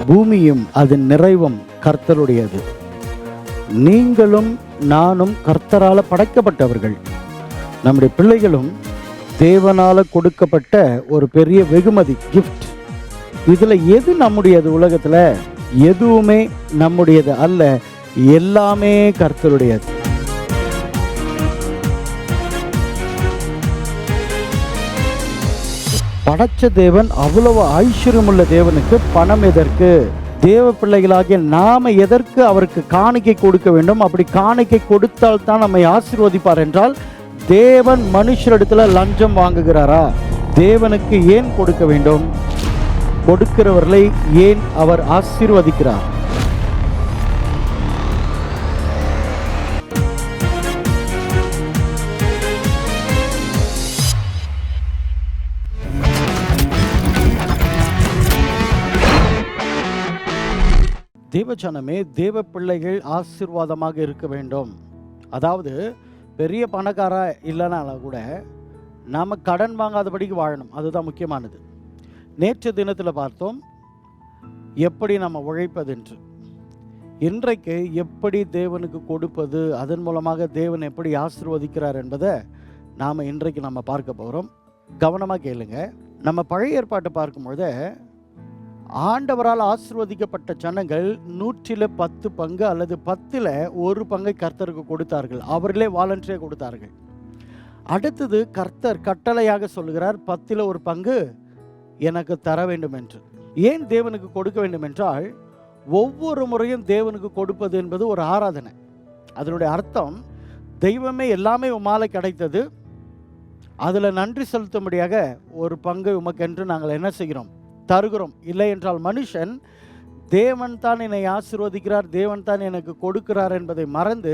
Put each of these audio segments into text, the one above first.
பூமியும் அதன் நிறைவும் கர்த்தருடையது. நீங்களும் நானும் கர்த்தரால படைக்கப்பட்டவர்கள். நம்முடைய பிள்ளைகளும் தேவனால கொடுக்கப்பட்ட ஒரு பெரிய வெகுமதி, கிஃப்ட். இதுல எது நம்முடையது? உலகத்துல எதுவுமே நம்முடையது அல்ல, எல்லாமே கர்த்தருடையது. படைச்ச தேவன், அவ்வளவு ஐஸ்வர்யமுள்ள தேவனுக்கு பணம் எதற்கு? தேவ பிள்ளைகளாகிய நாம எதற்கு அவருக்கு காணிக்கை கொடுக்க வேண்டும்? அப்படி காணிக்கை கொடுத்தால் தான் நம்மை ஆசீர்வதிப்பார் என்றால், தேவன் மனுஷரிடத்துல லஞ்சம் வாங்குகிறாரா? தேவனுக்கு ஏன் கொடுக்க வேண்டும்? கொடுக்கிறவர்களை ஏன் அவர் ஆசீர்வதிக்கிறார்? தேவஜனமே, தேவ பிள்ளைகள் ஆசீர்வாதமாக இருக்க வேண்டும். அதாவது பெரிய பணக்காரா இல்லைனாலும் கூட நாம் கடன் வாங்காதபடிக்கு வாழணும். அதுதான் முக்கியமானது. நேற்று தினத்தில் பார்த்தோம் எப்படி நம்ம உழைப்பது என்று. இன்றைக்கு எப்படி தேவனுக்கு கொடுப்பது, அதன் மூலமாக தேவன் எப்படி ஆசீர்வதிக்கிறார் என்பதை நாம் இன்றைக்கு நம்ம பார்க்க போகிறோம். கவனமாக கேளுங்க. நம்ம பழைய ஏற்பாட்டை பார்க்கும்பொழுது ஆண்டவரால் ஆசீர்வதிக்கப்பட்ட ஜனங்கள் 100 பங்கு அல்லது 1 பங்கை கர்த்தருக்கு கொடுத்தார்கள். அவர்களே வாலண்டரியாக கொடுத்தார்கள். அடுத்தது கர்த்தர் கட்டளையாக சொல்லுகிறார், 1 பங்கு எனக்கு தர வேண்டும் என்று. ஏன் தேவனுக்கு கொடுக்க வேண்டும் என்றால், ஒவ்வொரு முறையும் தேவனுக்கு கொடுப்பது என்பது ஒரு ஆராதனை. அதனுடைய அர்த்தம், தெய்வமே எல்லாமே உமாலை கிடைத்தது, அதில் நன்றி செலுத்தும்படியாக 1 பங்கு உமக்கென்று நாங்கள் என்ன செய்கிறோம்? தருகிறோம். இல்லை என்றால் மனுஷன் தேவன் தான் என்னை ஆசீர்வதிக்கிறார், தேவன் தான் எனக்கு கொடுக்கிறார் என்பதை மறந்து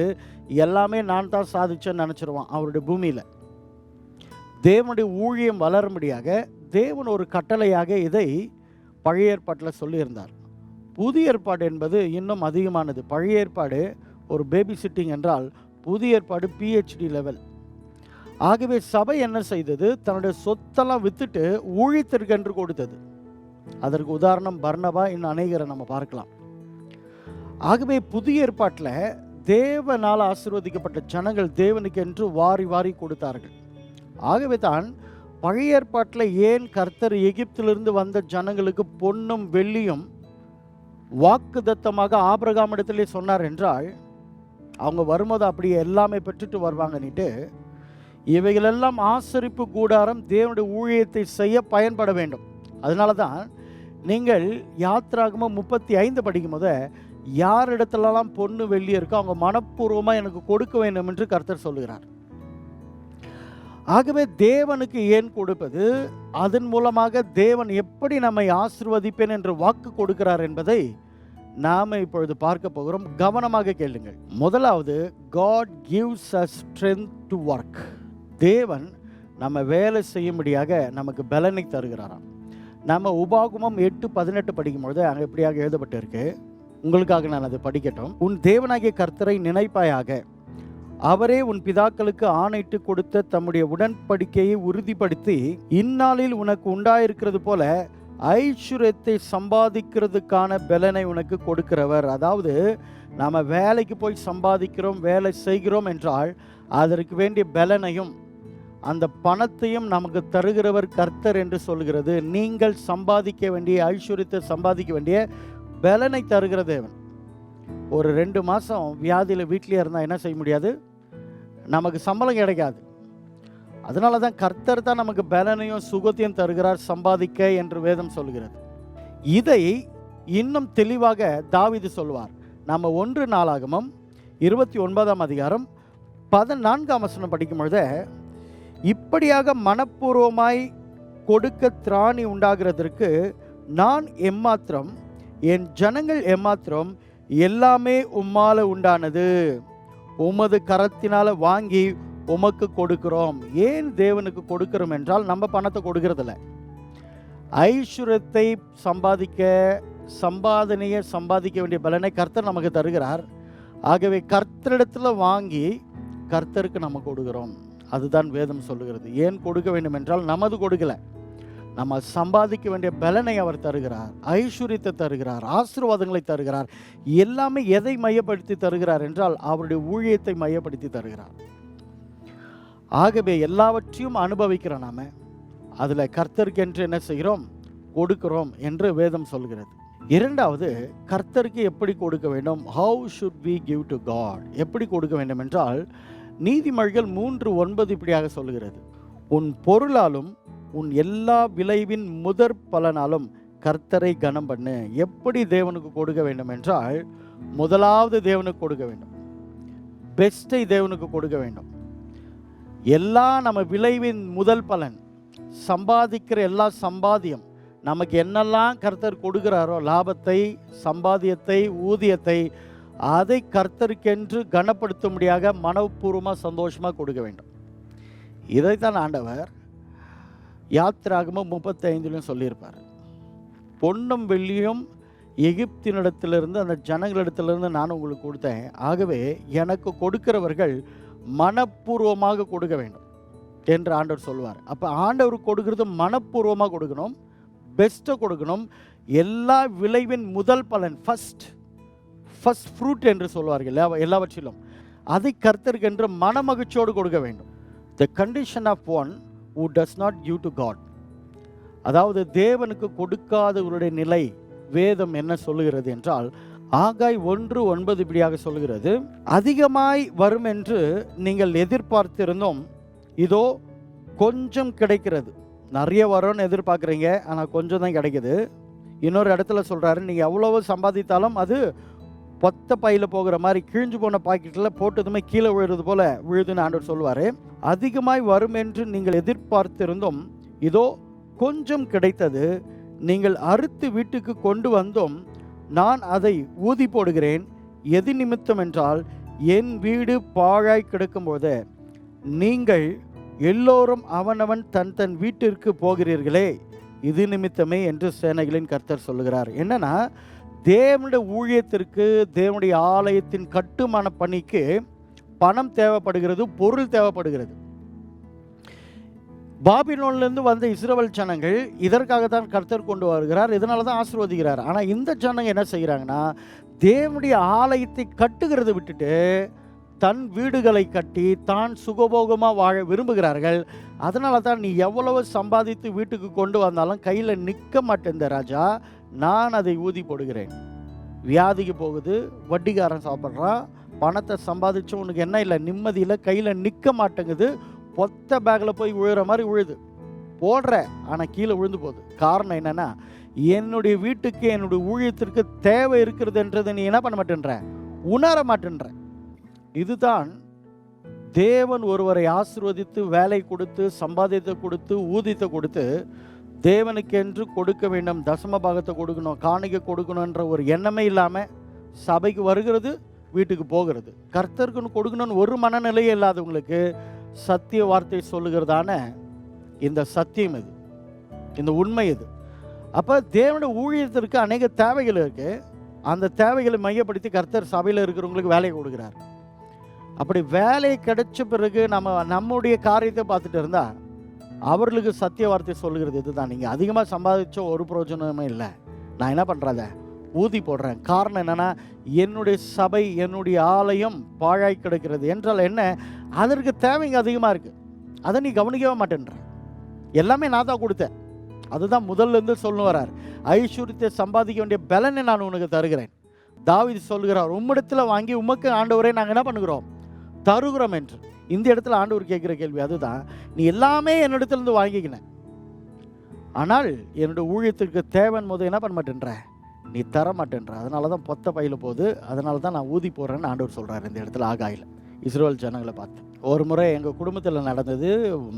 எல்லாமே நான் தான் சாதிச்சேன்னு நினச்சிருவான். அவருடைய பூமியில் தேவனுடைய ஊழியம் வளரும்படியாக தேவன் ஒரு கட்டளையாக இதை பழைய ஏற்பாட்டில் சொல்லியிருந்தார். புதிய ஏற்பாடு என்பது இன்னும் அதிகமானது. பழைய ஏற்பாடு ஒரு பேபி சிட்டிங் என்றால், புதிய ஏற்பாடு PhD லெவல். ஆகவே சபை என்ன செய்தது? தன்னுடைய சொத்தெல்லாம் வித்துட்டு ஊழியத்திற்கென்று கொடுத்தது. அதற்கு உதாரணம் பர்னபா, இன்னும் அநேகரை நம்ம பார்க்கலாம். ஆகவே புதிய ஏற்பாட்டில் தேவனால் ஆசீர்வதிக்கப்பட்ட ஜனங்கள் தேவனுக்கு என்று வாரி வாரி கொடுத்தார்கள். ஆகவே தான் பழைய ஏற்பாட்டில் ஏன் கர்த்தர் எகிப்திலிருந்து வந்த ஜனங்களுக்கு பொன்னும் வெள்ளியும் வாக்குதத்தமாக ஆபிரகாம் இடத்திலே சொன்னார் என்றால், அவங்க வரும்போது அப்படியே எல்லாமே பெற்றுட்டு வருவாங்கன்னுட்டு, இவைகளெல்லாம் ஆசரிப்பு கூடாரம் தேவனுடைய ஊழியத்தை செய்ய பயன்பட வேண்டும். அதனால தான் நீங்கள் யாத்திராகமம் 35 படிக்கும் போது, யார் இடத்துலலாம் பொண்ணு வெள்ளி இருக்கோ அவங்க மனப்பூர்வமாக எனக்கு கொடுக்க வேண்டும் என்று கர்த்தர் சொல்லுகிறார். ஆகவே தேவனுக்கு ஏன் கொடுப்பது, அதன் மூலமாக தேவன் எப்படி நம்மை ஆசீர்வதிப்பேன் என்று வாக்கு கொடுக்கிறார் என்பதை நாம் இப்பொழுது பார்க்க போகிறோம். கவனமாக கேளுங்கள். முதலாவது, God gives us strength to work. தேவன் நம்ம வேலை செய்யும்படியாக நமக்கு பலனை தருகிறாராம். நம்ம உபாகமம் 8:18 படிக்கும்பொழுது அங்கே எப்படியாக எழுதப்பட்டிருக்கு, உங்களுக்காக நான் அதை படிக்கட்டும். உன் தேவனாகிய கர்த்தரை நினைப்பாயாக, அவரே உன் பிதாக்களுக்கு ஆணையிட்டு கொடுத்த தம்முடைய உடன்படிக்கையை உறுதிப்படுத்தி, இந்நாளில் உனக்கு உண்டாயிருக்கிறது போல ஐஸ்வர்யத்தை சம்பாதிக்கிறதுக்கான பலனை உனக்கு கொடுக்கிறவர். அதாவது நாம் வேலைக்கு போய் சம்பாதிக்கிறோம், வேலை செய்கிறோம் என்றால் அதற்கு வேண்டிய பலனையும் அந்த பணத்தையும் நமக்கு தருகிறவர் கர்த்தர் என்று சொல்கிறது. நீங்கள் சம்பாதிக்க வேண்டிய ஐஸ்வர்யத்தை சம்பாதிக்க வேண்டிய பலனை தருகிற தேவன். ஒரு 2 மாதம் வியாதியில் வீட்டிலே இருந்தால் என்ன செய்ய முடியாது? நமக்கு சம்பளம் கிடைக்காது. அதனால தான் கர்த்தர் தான் நமக்கு பலனையும் சுகத்தையும் தருகிறார் சம்பாதிக்க என்று வேதம் சொல்கிறது. இதை இன்னும் தெளிவாக தாவீது சொல்வார். நம்ம 1 நாளாகமம் 29ஆம் அதிகாரம் 14ஆம் வசனம் படிக்கும் பொழுது, இப்படியாக மனப்பூர்வமாய் கொடுக்க திராணி உண்டாகிறதற்கு நான் எம்மாத்திரம், என் ஜனங்கள் எம்மாத்திரம், எல்லாமே உம்மால உண்டானது, உமது கரத்தினால வாங்கி உமக்கு கொடுக்கிறோம். ஏன் தேவனுக்கு கொடுக்கிறோம் என்றால், நம்ம பணத்தை கொடுக்கறதில்ல, ஐஸ்வர்யத்தை சம்பாதிக்க வேண்டிய பலனை கர்த்தர் நமக்கு தருகிறார். ஆகவே கர்த்தரிடத்தில் வாங்கி கர்த்தருக்கு நம்ம கொடுக்கிறோம். அதுதான் வேதம் சொல்லுகிறது. ஏன் கொடுக்க வேண்டும் என்றால், நமது கொடுக்கல, நம்ம சம்பாதிக்க வேண்டிய பலனை அவர் தருகிறார், ஐஸ்வர்யத்தை தருகிறார், ஆசீர்வாதங்களை தருகிறார். எல்லாமே எதை மையப்படுத்தி தருகிறார் என்றால் அவருடைய ஊழியத்தை மையப்படுத்தி தருகிறார். ஆகவே எல்லாவற்றையும் அனுபவிக்கிற நாம அதில் கர்த்தருக்கு என்று என்ன செய்கிறோம்? கொடுக்கிறோம் என்று வேதம் சொல்கிறது. இரண்டாவது, கர்த்தருக்கு எப்படி கொடுக்க வேண்டும்? How should we give to God? எப்படி கொடுக்க வேண்டும் என்றால் நீதிமொழிகள் 3:9 இப்படியாக சொல்கிறது, உன் பொருளாலும் உன் எல்லா விளைவின் முதற் பலனாலும் கர்த்தரை கனம் பண்ணு. எப்படி தேவனுக்கு கொடுக்க வேண்டும் என்றால், முதலாவது தேவனுக்கு கொடுக்க வேண்டும், பெஸ்ட்டை தேவனுக்கு கொடுக்க வேண்டும். எல்லா நம்ம விளைவின் முதல் பலன், சம்பாதிக்கிற எல்லா சம்பாத்தியம், நமக்கு என்னெல்லாம் கர்த்தர் கொடுக்கிறாரோ, லாபத்தை, சம்பாத்தியத்தை, ஊதியத்தை, அதை கர்த்தருக்கென்று கனப்படுத்தும்படியாக மனப்பூர்வமாக சந்தோஷமாக கொடுக்க வேண்டும். இதைத்தான் ஆண்டவர் யாத்திராகமம் 35 சொல்லியிருப்பார். பொன்னும் வெள்ளியும் எகிப்தினிடத்திலிருந்து, அந்த ஜனங்களிடத்திலிருந்து நான் உங்களுக்கு கொடுத்தேன். ஆகவே எனக்கு கொடுக்கிறவர்கள் மனப்பூர்வமாக கொடுக்க வேண்டும் என்று ஆண்டவர் சொல்லுவார். அப்போ ஆண்டவர் கொடுக்கறது மனப்பூர்வமாக கொடுக்கணும், பெஸ்ட்டை கொடுக்கணும். எல்லா விளைவின் முதல் பலன், ஃபர்ஸ்ட் ஃப்ரூட் என்று சொல்வார்கள் எல்லாவற்றிலும், அதை கர்த்தருக்கு என்று மனமகிழ்ச்சியோடு கொடுக்க வேண்டும். The condition of one who does not give to God, அதாவது தேவனுக்கு கொடுக்காதவருடைய நிலை வேதம் என்ன சொல்லுகிறது என்றால், ஆகாய் 1:9 இப்படியாக சொல்கிறது, அதிகமாய் வரும் என்று நீங்கள் எதிர்பார்த்திருந்தோம், இதோ கொஞ்சம் கிடைக்கிறது. நிறைய வரும்னு எதிர்பார்க்குறீங்க, ஆனால் கொஞ்சம் தான் கிடைக்குது. இன்னொரு இடத்துல சொல்கிறாரு, நீங்கள் எவ்வளவு சம்பாதித்தாலும் அது பொத்த பையில் போகிற மாதிரி கிழிஞ்சு போன பாக்கெட்டில் போட்டதுமே கீழே விழுறது போல விழுதுன்னு ஆண்டவர் சொல்லுவார். அதிகமாய் வரும் என்று நீங்கள் எதிர்பார்த்திருந்தோம், இதோ கொஞ்சம் கிடைத்தது. நீங்கள் அறுத்து வீட்டுக்கு கொண்டு வந்தோம், நான் அதை ஊதி போடுகிறேன். எது நிமித்தம் என்றால், என் வீடு பாழாய் கிடக்கும்போது நீங்கள் எல்லோரும் அவனவன் தன் தன் வீட்டிற்கு போகிறீர்களே, இது நிமித்தமே என்று சேனைகளின் கர்த்தர் சொல்லுகிறார். என்னன்னா, தேவனுடைய ஊழியத்திற்கு, தேவனுடைய ஆலயத்தின் கட்டுமான பணிக்கு பணம் தேவைப்படுகிறது, பொருள் தேவைப்படுகிறது. பாபிலோனிலிருந்து வந்த இஸ்ரவேல் ஜனங்கள் இதற்காகத்தான் கர்த்தர் கொண்டு வருகிறார், இதனால தான் ஆசீர்வதிக்கிறார். ஆனால் இந்த ஜனங்க என்ன செய்கிறாங்கன்னா, தேவனுடைய ஆலயத்தை கட்டுகிறத விட்டுட்டு தன் வீடுகளை கட்டி தான் சுகபோகமாக வாழ விரும்புகிறார்கள். அதனால தான் நீ எவ்வளவு சம்பாதித்து வீட்டுக்கு கொண்டு வந்தாலும் கையில் நிற்க மாட்டேன் ராஜா, நான் அதை ஊதி போடுகிறேன். வியாதிக்கு போகுது, வட்டிக்காரன் சாப்பிட்றான், பணத்தை சம்பாதிச்சு உனக்கு என்ன இல்லை, நிம்மதியில் கையில் நிற்க மாட்டேங்குது, பொத்த பேக்கில் போய் விழுற மாதிரி விழுது, போடுற ஆனால் கீழே விழுந்து போகுது. காரணம் என்னென்னா, என்னுடைய வீட்டுக்கு என்னுடைய ஊழியத்திற்கு தேவை இருக்கிறதுன்றதை நீ என்ன பண்ண மாட்டேன்ற, உணர மாட்டேன்ற. இதுதான் தேவன் ஒருவரை ஆசீர்வதித்து வேலை கொடுத்து சம்பாதியத்தை கொடுத்து ஊதியத்தை கொடுத்து தேவனுக்கென்று கொடுக்க வேண்டும், தசம பாகத்தை கொடுக்கணும், காணிக்கை கொடுக்கணுன்ற ஒரு எண்ணமே இல்லாமல் சபைக்கு வருகிறது, வீட்டுக்கு போகிறது. கர்த்தருக்குன்னு கொடுக்கணும்னு ஒரு மனநிலையே இல்லாதவங்களுக்கு சத்திய வார்த்தை சொல்லுகிறதான இந்த சத்தியம் இது, இந்த உண்மை இது. அப்போ தேவனுடைய ஊழியத்திற்கு அநேக தேவைகள் இருக்குது. அந்த தேவைகளை மையப்படுத்தி கர்த்தர் சபையில் இருக்கிறவங்களுக்கு வேலையை கொடுக்குறார். அப்படி வேலை கிடைச்ச பிறகு நம்முடைய காரியத்தை பார்த்துட்டு இருந்தால் அவர்களுக்கு சத்திய வார்த்தை சொல்லுகிறது இதுதான், நீங்கள் அதிகமாக சம்பாதிச்ச ஒரு பிரயோஜனமே இல்லை, நான் என்ன பண்ணுறத ஊதி போடுறேன். காரணம் என்னென்னா, என்னுடைய சபை, என்னுடைய ஆலயம் பாழாய் கிடக்கிறது என்றால் என்ன, அதற்கு தேவைங்க அதிகமாக இருக்குது, அதை நீ கவனிக்கவே மாட்டேன்ற. எல்லாமே நான் தான் கொடுத்தேன், அதுதான் முதல்லேருந்து சொல்லு வரார். ஐஸ்வர்யத்தை சம்பாதிக்க வேண்டிய பலனை நான் உனக்கு தருகிறேன். தாவீது சொல்லுகிறார், உம்மிடத்தில் வாங்கி உமக்கு ஆண்டவரே நாங்கள் என்ன பண்ணுகிறோம், தருகிறோம் என்று. இந்த இடத்துல ஆண்டவர் கேட்குற கேள்வி அதுதான், நீ எல்லாமே என்னிடத்துலேருந்து வாங்கிக்கின, ஆனால் என்னுடைய ஊழியத்திற்கு தேவன் போது என்ன பண்ண மாட்டேன்ற, நீ தர மாட்டேன்ற. அதனால தான் பொத்த பையில் போகுது, அதனால தான் நான் ஊதி போடுறேன்னு ஆண்டவர் சொல்கிறார் இந்த இடத்துல ஆகாயில் இஸ்ரவேல் ஜனங்களை பார்த்து. ஒரு முறை எங்கள் குடும்பத்தில் நடந்தது,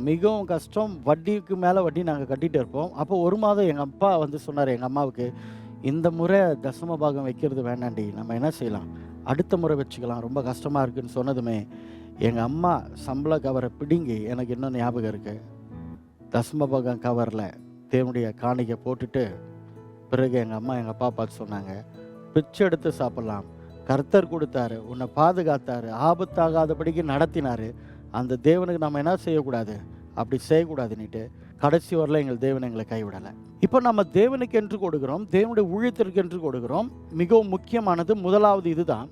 மிகவும் கஷ்டம், வட்டிக்கு மேலே வட்டி நாங்கள் கட்டிகிட்டு இருப்போம். அப்போ ஒரு மாதம் எங்கள் அப்பா வந்து சொன்னார் எங்கள் அம்மாவுக்கு, இந்த முறை தசம பாகம் வைக்கிறது வேண்டாண்டி, நம்ம என்ன செய்யலாம், அடுத்த முறை வச்சுக்கலாம், ரொம்ப கஷ்டமாக இருக்குதுன்னு சொன்னதுமே எங்கள் அம்மா சம்பள கவரை பிடுங்கி, எனக்கு இன்னும் ஞாபகம் இருக்குது, தசம பாகம் கவரில் தேவனுடைய காணிக்கை போட்டுட்டு பிறகு எங்கள் அம்மா எங்கள் அப்பா பார்த்து சொன்னாங்க, பிச்சை எடுத்து சாப்பிட்லாம், கர்த்தர் கொடுத்தாரு, உன்னை பாதுகாத்தாரு, ஆபத்தாகாதபடிக்கு நடத்தினார், அந்த தேவனுக்கு நம்ம என்ன செய்யக்கூடாது, அப்படி செய்யக்கூடாதுன்னுட்டு கடைசி வரல எங்கள் தேவன் எங்களை கைவிடலை. இப்போ நம்ம தேவனுக்கு என்று கொடுக்கிறோம், தேவனுடைய ஊழியத்திற்கு என்று கொடுக்கிறோம். மிகவும் முக்கியமானது முதலாவது இதுதான்.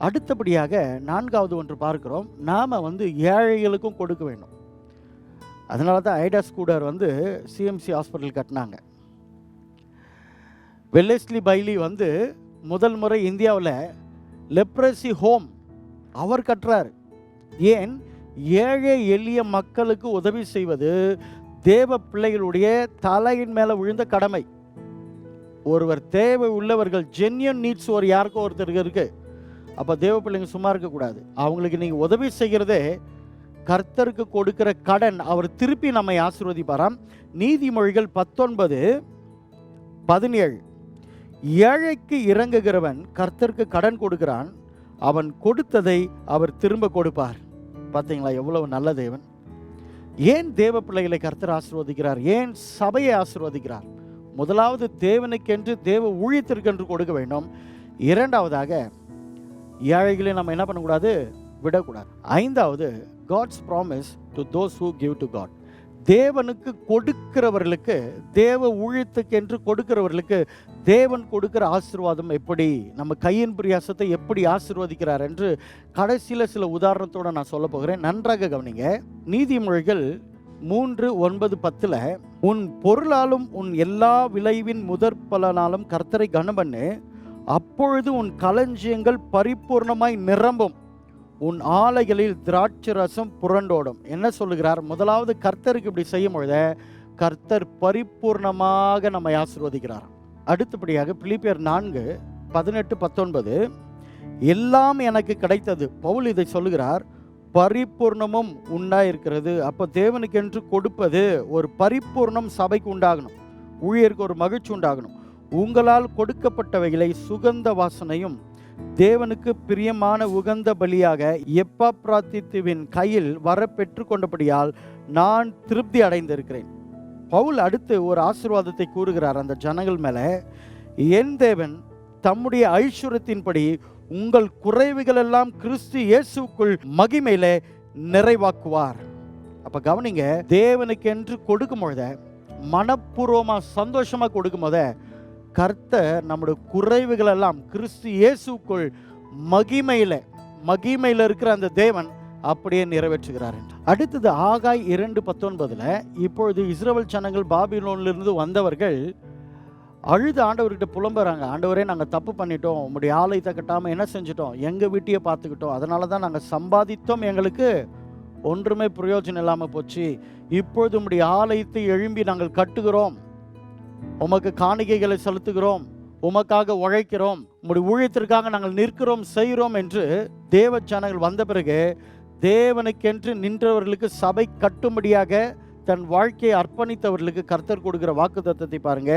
அடுத்தபடியாக நான்காவது ஒன்று பார்க்கிறோம், நாம் ஏழைகளுக்கும் கொடுக்க வேண்டும். அதனால தான் ஐடா ஸ்கூடர் சிஎம்சி ஹாஸ்பிட்டல் கட்டினாங்க. வெல்லஸ்லி பைலி முதல் முறை இந்தியாவில் லெப்ரசி ஹோம் அவர் கட்டுறாரு. ஏன்? ஏழை எளிய மக்களுக்கு உதவி செய்வது தேவ பிள்ளைகளுடைய தலையின் மேலே விழுந்த கடமை. ஒருவர் தேவை உள்ளவர்கள், ஜென்யூன் நீட்ஸ் ஒரு யாருக்கோ ஒருத்தருக்கு இருக்கு. அப்போ தேவ பிள்ளைங்க சும்மா இருக்கக்கூடாது. அவங்களுக்கு நீங்கள் உதவி செய்கிறதே கர்த்தருக்கு கொடுக்கிற கடன். அவர் திருப்பி நம்மை ஆசீர்வதிப்பாராம். நீதிமொழிகள் 19:17, ஏழைக்கு இறங்குகிறவன் கர்த்தருக்கு கடன் கொடுக்கிறான், அவன் கொடுத்ததை அவர் திரும்ப கொடுப்பார். பார்த்தீங்களா எவ்வளவு நல்ல தேவன். ஏன் தேவ பிள்ளைகளை கர்த்தர் ஆசீர்வதிக்கிறார்? ஏன் சபையை ஆசீர்வதிக்கிறார்? முதலாவது தேவனுக்கென்று, தேவ ஊழியத்திற்கென்று கொடுக்க வேண்டும். இரண்டாவதாக ஏழைகளை நம்ம என்ன பண்ணக்கூடாது? விடக்கூடாது. ஐந்தாவது, God's promise to those who give to God. தேவனுக்கு கொடுக்கிறவர்களுக்கு, தேவ ஊழியத்துக்கென்று கொடுக்கிறவர்களுக்கு தேவன் கொடுக்கிற ஆசீர்வாதம் எப்படி, நம்ம கையின் பிரியாசத்தை எப்படி ஆசீர்வதிக்கிறார் என்று கடைசியில் சில உதாரணத்தோடு நான் சொல்ல போகிறேன். நன்றாக கவனிங்க. நீதிமொழிகள் 3:9-10, உன் பொருளாலும் உன் எல்லா விளைவின் முதற் பலனாலும் கர்த்தரை கனம் பண்ணு, அப்பொழுது உன் களஞ்சியங்கள் பரிபூர்ணமாய் நிரம்பும், உன் ஆலைகளில் திராட்சை ரசம் புரண்டோடும். என்ன சொல்லுகிறார்? முதலாவது கர்த்தருக்கு இப்படி செய்யும் பொழுது கர்த்தர் பரிபூர்ணமாக நம்மை ஆசீர்வதிக்கிறார். அடுத்தபடியாக பிலிப்பியர் 4:18-19, எல்லாம் எனக்கு கிடைத்தது. பவுல் இதை சொல்லுகிறார், பரிபூர்ணமும் உண்டாயிருக்கிறது. அப்போ தேவனுக்கென்று கொடுப்பது ஒரு பரிபூர்ணம் சபைக்கு உண்டாகணும், ஊழியருக்கு ஒரு மகிழ்ச்சி உண்டாகணும். உங்களால் கொடுக்கப்பட்டவைகளை சுகந்த வாசனையும் தேவனுக்கு பிரியமான உகந்த பலியாக எப்பாப்ராத்தித்துவின் கையில் வர பெற்று கொண்டபடியால் நான் திருப்தி அடைந்திருக்கிறேன். பவுல் அடுத்து ஒரு ஆசீர்வாதத்தை கூறுகிறார் அந்த ஜனங்கள் மேலே. என் தேவன் தம்முடைய ஐஸ்வர்யத்தின்படி உங்கள் குறைவுகள் எல்லாம் கிறிஸ்து இயேசுக்குள் மகிமையிலே நிறைவாக்குவார். அப்ப கவனிங்க, தேவனுக்கென்று கொடுக்கும் பொழுது, மனப்பூர்வமாக சந்தோஷமாக கொடுக்கும் போது கர்த்தர் நம்முடைய குறைவுகள் எல்லாம் கிறிஸ்து இயேசுக்குள் மகிமையில் இருக்கிற அந்த தேவன் அப்படியே நிறைவேற்றுகிறார் என்று. அடுத்தது ஆகாய் 2:19, இப்பொழுது இஸ்ரவேல் ஜனங்கள் பாபிலோனிலிருந்து வந்தவர்கள் அழுது ஆண்டவர்கிட்ட புலம்புறாங்க. ஆண்டவரே, நாங்கள் தப்பு பண்ணிட்டோம், உங்களுடைய ஆலயத்தை கட்டாமல் என்ன செஞ்சிட்டோம், எங்கள் வீட்டையே பார்த்துக்கிட்டோம், அதனால தான் நாங்கள் சம்பாதித்தோம், எங்களுக்கு ஒன்றுமே பிரயோஜனம் இல்லாமல் போச்சு. இப்பொழுது உங்களுடைய ஆலயத்தை எழும்பி நாங்கள் கட்டுகிறோம், உமக்கு காணிக்கைகளை செலுத்துகிறோம், உமக்காக உழைக்கிறோம், உங்களுடைய ஊழியத்திற்காக நாங்கள் நிற்கிறோம், செய்கிறோம் என்று தேவ ஜனங்கள் வந்த பிறகு தேவனுக்கென்று நின்றவர்களுக்கு சபை கட்டும்படியாக தன் வாழ்க்கையை அர்ப்பணித்தவர்களுக்கு கர்த்தர் கொடுக்கிற வாக்குத்தத்தத்தை பாருங்க.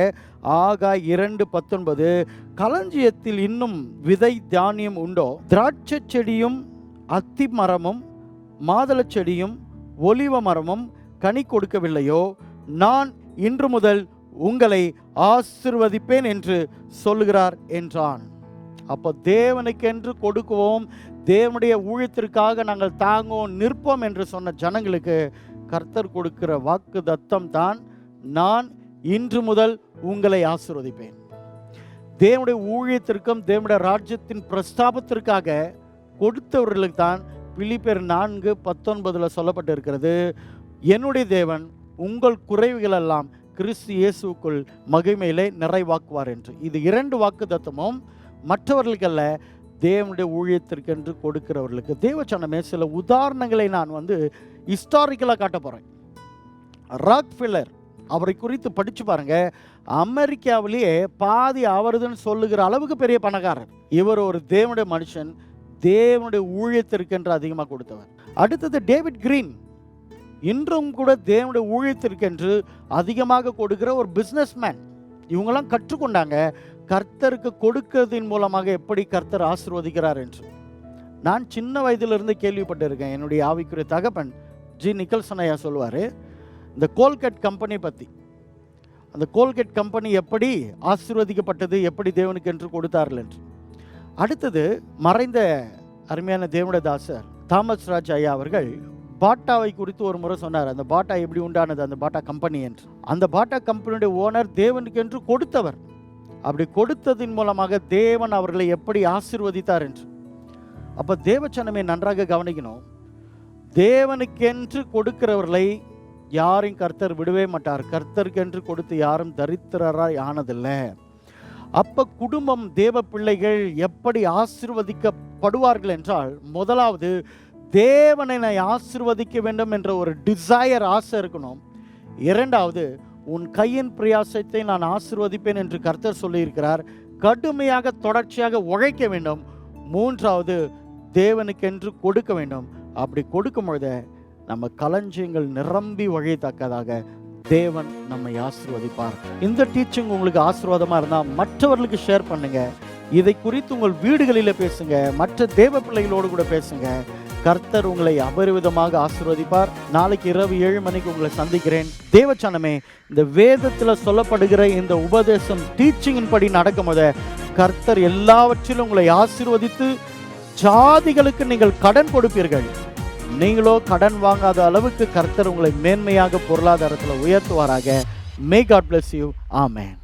ஆகாய் 2:19, களஞ்சியத்தில் இன்னும் விதை தானியம் உண்டோ? திராட்சை செடியும் அத்தி மரமும் மாதள செடியும் ஒலிவ மரமும் கனி கொடுக்கவில்லையோ? நான் இன்று முதல் உங்களை ஆசீர்வதிப்பேன் என்று சொல்லுகிறார் என்றான். அப்போ தேவனுக்கென்று கொடுக்குவோம், தேவனுடைய ஊழியத்திற்காக நாங்கள் தாங்குவோம், நிற்போம் என்று சொன்ன ஜனங்களுக்கு கர்த்தர் கொடுக்கிற வாக்கு தத்தம் தான், நான் இன்று முதல் உங்களை ஆசீர்வதிப்பேன். தேவனுடைய ஊழியத்திற்கும் தேவனுடைய ராஜ்யத்தின் பிரஸ்தாபத்திற்காக கொடுத்தவர்களுக்கு தான் பிலிப்பியர் 4:19 சொல்லப்பட்டு இருக்கிறது, என்னுடைய தேவன் உங்கள் குறைவுகள் எல்லாம் கிறிஸ்து இயேசுக்குள் மகிமையிலே நிறைவாக்குவார் என்று. இது 2 வாக்கு தத்தமும் மற்றவர்களுக்கல்ல, தேவனுடைய ஊழியத்திற்கென்று கொடுக்கிறவர்களுக்கு. தேவச்சனமே, சில உதாரணங்களை நான் ஹிஸ்டாரிக்கலாக காட்ட போகிறேன். ராக்ஃபெல்லர், அவரை குறித்து படித்து பாருங்க. அமெரிக்காவிலேயே பாதி அவருதுன்னு சொல்லுகிற அளவுக்கு பெரிய பணக்காரர். இவர் ஒரு தேவனுடைய மனுஷன், தேவனுடைய ஊழியத்திற்கென்று அதிகமாக கொடுத்தவர். அடுத்தது டேவிட் கிரீன், இன்றும் கூட தேவனுடைய ஊழியத்திற்கென்று அதிகமாக கொடுக்கிற ஒரு பிஸ்னஸ்மேன். இவங்கெல்லாம் கற்றுக்கொண்டாங்க கர்த்தருக்கு கொடுக்கிறதின் மூலமாக எப்படி கர்த்தர் ஆசீர்வதிக்கிறார் என்று. நான் சின்ன வயதிலிருந்து கேள்விப்பட்டிருக்கேன். என்னுடைய ஆவிக்குரிய தகப்பன் ஜி நிக்கல்சன் ஐயா சொல்லுவார், இந்த கோல்கட் கம்பெனி பற்றி. அந்த கோல்கட் கம்பெனி எப்படி ஆசீர்வதிக்கப்பட்டது, எப்படி தேவனுக்கு என்று கொடுத்தார்கள் என்று. அடுத்தது மறைந்த அருமையான தேவனுடைய தாசர் தாமஸ் ராஜ் ஐயா அவர்கள் பாட்டாவை குறித்து ஒரு முறை சொன்னார். அந்த பாட்டா எப்படி உண்டானது, அந்த பாட்டா கம்பெனி என்று. அந்த பாட்டா கம்பெனியுடைய ஓனர் தேவனுக்கு என்று கொடுத்தவர். அப்படி கொடுத்ததின் மூலமாக தேவன் அவர்களை எப்படி ஆசீர்வதித்தார் என்று. அப்போ தேவச்சனமே நன்றாக கவனிக்கணும். தேவனுக்கென்று கொடுக்கிறவர்களை யாரையும் கர்த்தர் விடவே மாட்டார். கர்த்தருக்கென்று கொடுத்து யாரும் தரித்திரராய் ஆனதில்லை. அப்போ குடும்பம், தேவ பிள்ளைகள் எப்படி ஆசீர்வதிக்கப்படுவார்கள் என்றால், முதலாவது தேவனை ஆசீர்வதிக்க வேண்டும் என்ற ஒரு டிசையர், ஆசை இருக்கணும். இரண்டாவது, உன் கையின் பிரயாசத்தை நான் ஆசீர்வதிப்பேன் என்று கர்த்தர் சொல்லியிருக்கிறார். கடுமையாக தொடர்ச்சியாக உழைக்க வேண்டும். மூன்றாவது, தேவனுக்கென்று கொடுக்க வேண்டும். அப்படி கொடுக்கும் பொழுது நம்ம களஞ்சியங்கள் நிரம்பி வழியத்தக்கதாக தேவன் நம்மை ஆசீர்வதிப்பார். இந்த டீச்சிங் உங்களுக்கு ஆசீர்வாதமாக இருந்தால் மற்றவர்களுக்கு ஷேர் பண்ணுங்க. இதை குறித்து உங்கள் வீடுகளில் பேசுங்க, மற்ற தேவ பிள்ளைகளோடு கூட பேசுங்க. கர்த்தர் உங்களை அபரிவிதமாக ஆசீர்வதிப்பார். நாளைக்கு இரவு 7 மணிக்கு உங்களை சந்திக்கிறேன். தேவச்சனமே, இந்த வேதத்தில் சொல்லப்படுகிற இந்த உபதேசம் டீச்சிங்கின் படி நடக்கும் போது கர்த்தர் எல்லாவற்றிலும் உங்களை ஆசீர்வதித்து ஜாதிகளுக்கு நீங்கள் கடன் கொடுப்பீர்கள். நீங்களோ கடன் வாங்காத அளவுக்கு கர்த்தர் உங்களை மேன்மையாக பொருளாதாரத்தில் உயர்த்துவாராக. May God bless you. Amen.